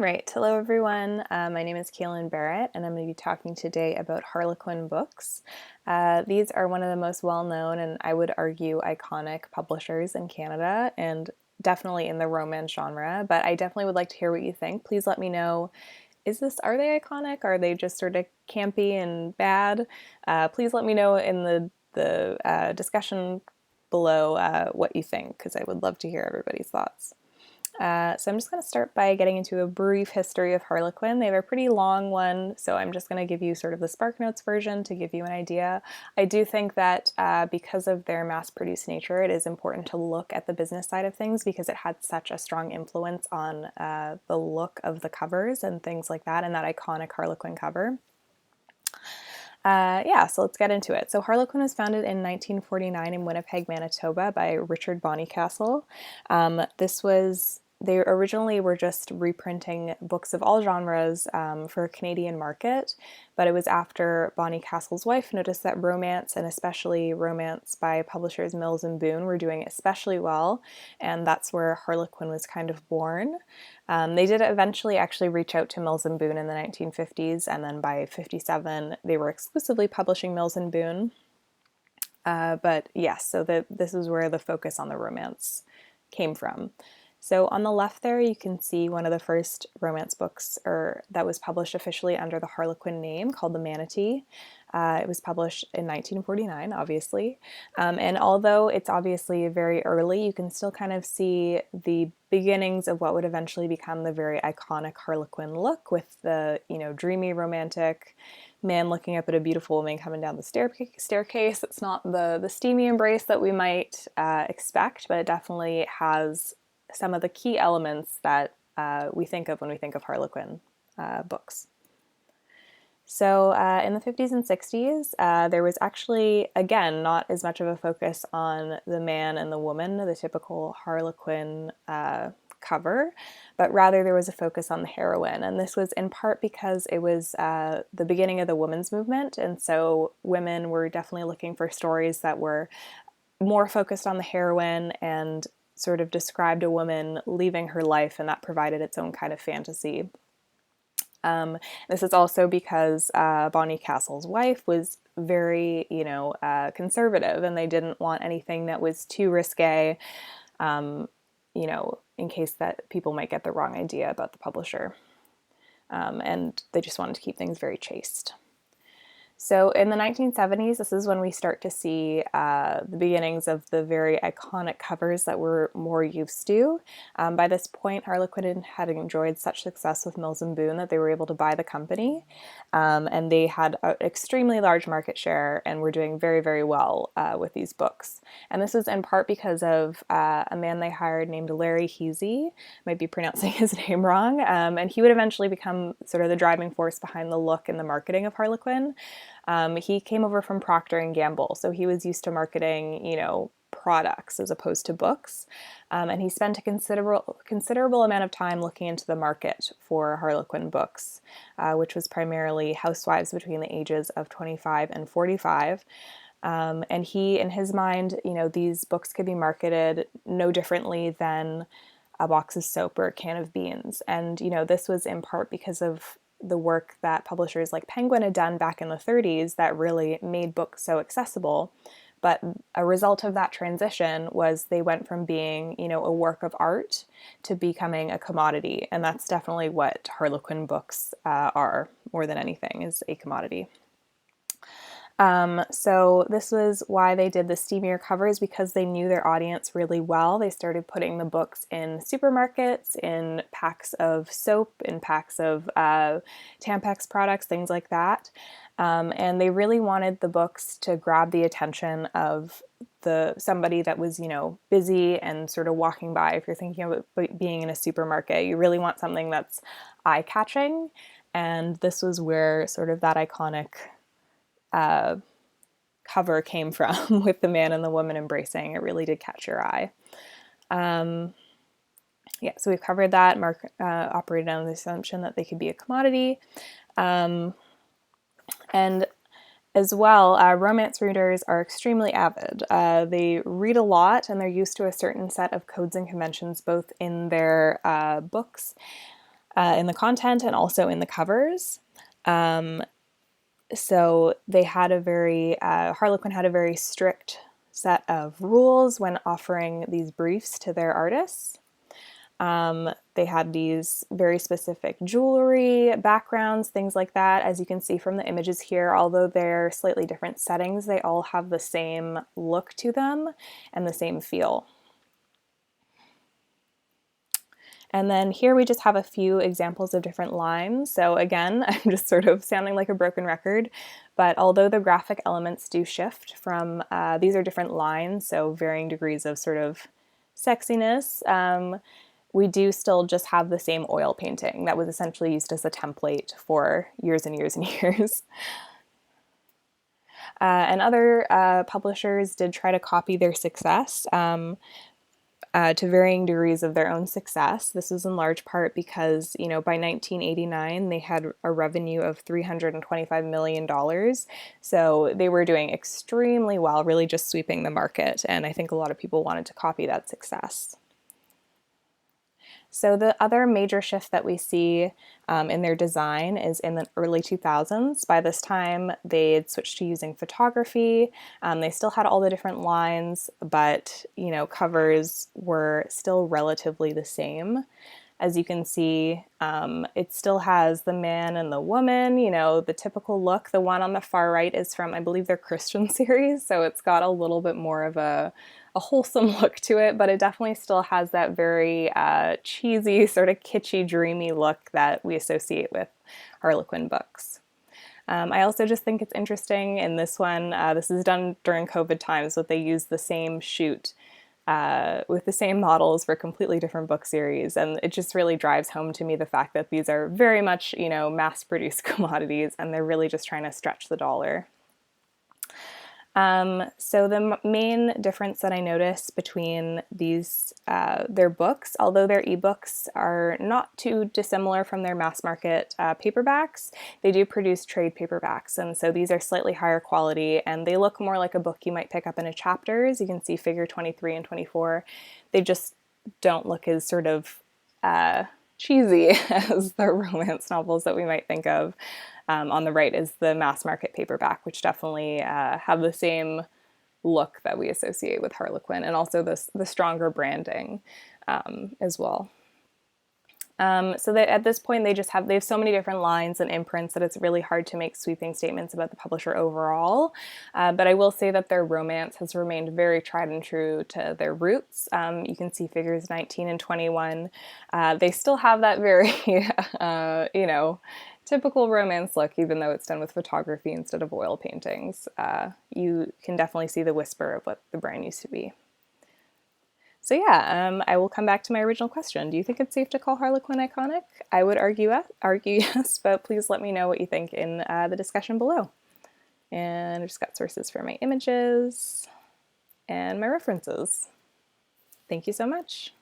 right, hello everyone. My name is Kaylin Barrett, and I'm going to be talking today about Harlequin Books. These are one of the most well-known and I would argue iconic publishers in Canada, and definitely in the romance genre. But I definitely would like to hear what you think. Please let me know. Are they iconic? Are they just sort of campy and bad? Please let me know in the discussion below what you think, because I would love to hear everybody's thoughts. So I'm just going to start by getting into a brief history of Harlequin. They have a pretty long one, so I'm just going to give you sort of the SparkNotes version to give you an idea. I do think that because of their mass-produced nature, it is important to look at the business side of things because it had such a strong influence on the look of the covers and things like that, and that iconic Harlequin cover. So let's get into it. So Harlequin was founded in 1949 in Winnipeg, Manitoba by Richard Bonnycastle. They originally were just reprinting books of all genres for a Canadian market, but it was after Bonnycastle's wife noticed that romance, and especially romance by publishers Mills and Boon, were doing especially well, and that's where Harlequin was kind of born. They did eventually actually reach out to Mills and Boon in the 1950s, and then by 57 they were exclusively publishing Mills and Boon. But yes, so this is where the focus on the romance came from. So on the left there, you can see one of the first romance books that was published officially under the Harlequin name, called The Manatee. It was published in 1949, obviously. And although it's obviously very early, you can still kind of see the beginnings of what would eventually become the very iconic Harlequin look, with the, dreamy romantic man looking up at a beautiful woman coming down the staircase. It's not the steamy embrace that we might expect, but it definitely has some of the key elements that we think of when we think of Harlequin books. So in the 50s and 60s, there was actually, again, not as much of a focus on the man and the woman, the typical Harlequin cover, but rather there was a focus on the heroine. And this was in part because it was the beginning of the women's movement, and so women were definitely looking for stories that were more focused on the heroine and sort of described a woman leaving her life, and that provided its own kind of fantasy. This is also because Bonnycastle's wife was very, conservative, and they didn't want anything that was too risque, in case that people might get the wrong idea about the publisher. And they just wanted to keep things very chaste. So in the 1970s, this is when we start to see the beginnings of the very iconic covers that we're more used to. By this point, Harlequin had enjoyed such success with Mills and Boon that they were able to buy the company, and they had an extremely large market share and were doing very, very well with these books. And this was in part because of a man they hired named Larry Heasy. Might be pronouncing his name wrong, and he would eventually become sort of the driving force behind the look and the marketing of Harlequin. He came over from Procter & Gamble, so he was used to marketing, products as opposed to books. And he spent a considerable amount of time looking into the market for Harlequin books, which was primarily housewives between the ages of 25 and 45. And he, in his mind, these books could be marketed no differently than a box of soap or a can of beans. And, this was in part because of the work that publishers like Penguin had done back in the 30s that really made books so accessible. But a result of that transition was they went from being, a work of art to becoming a commodity. And that's definitely what Harlequin books are, more than anything, is a commodity. So this was why they did the steamier covers, because they knew their audience really well. They started putting the books in supermarkets, in packs of soap, in packs of Tampax products, things like that. And they really wanted the books to grab the attention of somebody that was, busy and sort of walking by. If you're thinking of it being in a supermarket, you really want something that's eye-catching. And this was where sort of that iconic cover came from, with the man and the woman embracing. It really did catch your eye. So we've covered that. Mark operated on the assumption that they could be a commodity. And as well, romance readers are extremely avid. They read a lot, and they're used to a certain set of codes and conventions, both in their books in the content and also in the covers. So they had Harlequin had a very strict set of rules when offering these briefs to their artists. They had these very specific jewelry, backgrounds, things like that. As you can see from the images here, although they're slightly different settings, they all have the same look to them and the same feel. And then here we just have a few examples of different lines. So again, I'm just sort of sounding like a broken record, but although the graphic elements do shift from, these are different lines, so varying degrees of sort of sexiness, we do still just have the same oil painting that was essentially used as a template for years and years and years. And other publishers did try to copy their success. To varying degrees of their own success. This was in large part because, by 1989, they had a revenue of $325 million. So they were doing extremely well, really just sweeping the market. And I think a lot of people wanted to copy that success. So the other major shift that we see in their design is in the early 2000s. By this time, they had switched to using photography. They still had all the different lines, but covers were still relatively the same. As you can see, it still has the man and the woman, the typical look. The one on the far right is from, I believe, their Christian series, so it's got a little bit more of a wholesome look to it, but it definitely still has that very cheesy, sort of kitschy, dreamy look that we associate with Harlequin books. I also just think it's interesting in this one, this is done during COVID times, but they use the same shoot with the same models for completely different book series, and it just really drives home to me the fact that these are very much, mass-produced commodities, and they're really just trying to stretch the dollar. So the main difference that I notice between these, their books, although their ebooks are not too dissimilar from their mass market paperbacks, they do produce trade paperbacks, and so these are slightly higher quality, and they look more like a book you might pick up in a chapters. You can see figure 23 and 24. They just don't look as sort of cheesy as the romance novels that we might think of. On the right is the mass market paperback, which definitely have the same look that we associate with Harlequin, and also the stronger branding as well. So that at this point they have so many different lines and imprints that it's really hard to make sweeping statements about the publisher overall. But I will say that their romance has remained very tried and true to their roots. You can see figures 19 and 21. They still have that very, typical romance look, even though it's done with photography instead of oil paintings. You can definitely see the whisper of what the brand used to be. So yeah, I will come back to my original question. Do you think it's safe to call Harlequin iconic? I would argue yes, but please let me know what you think in the discussion below. And I've just got sources for my images and my references. Thank you so much.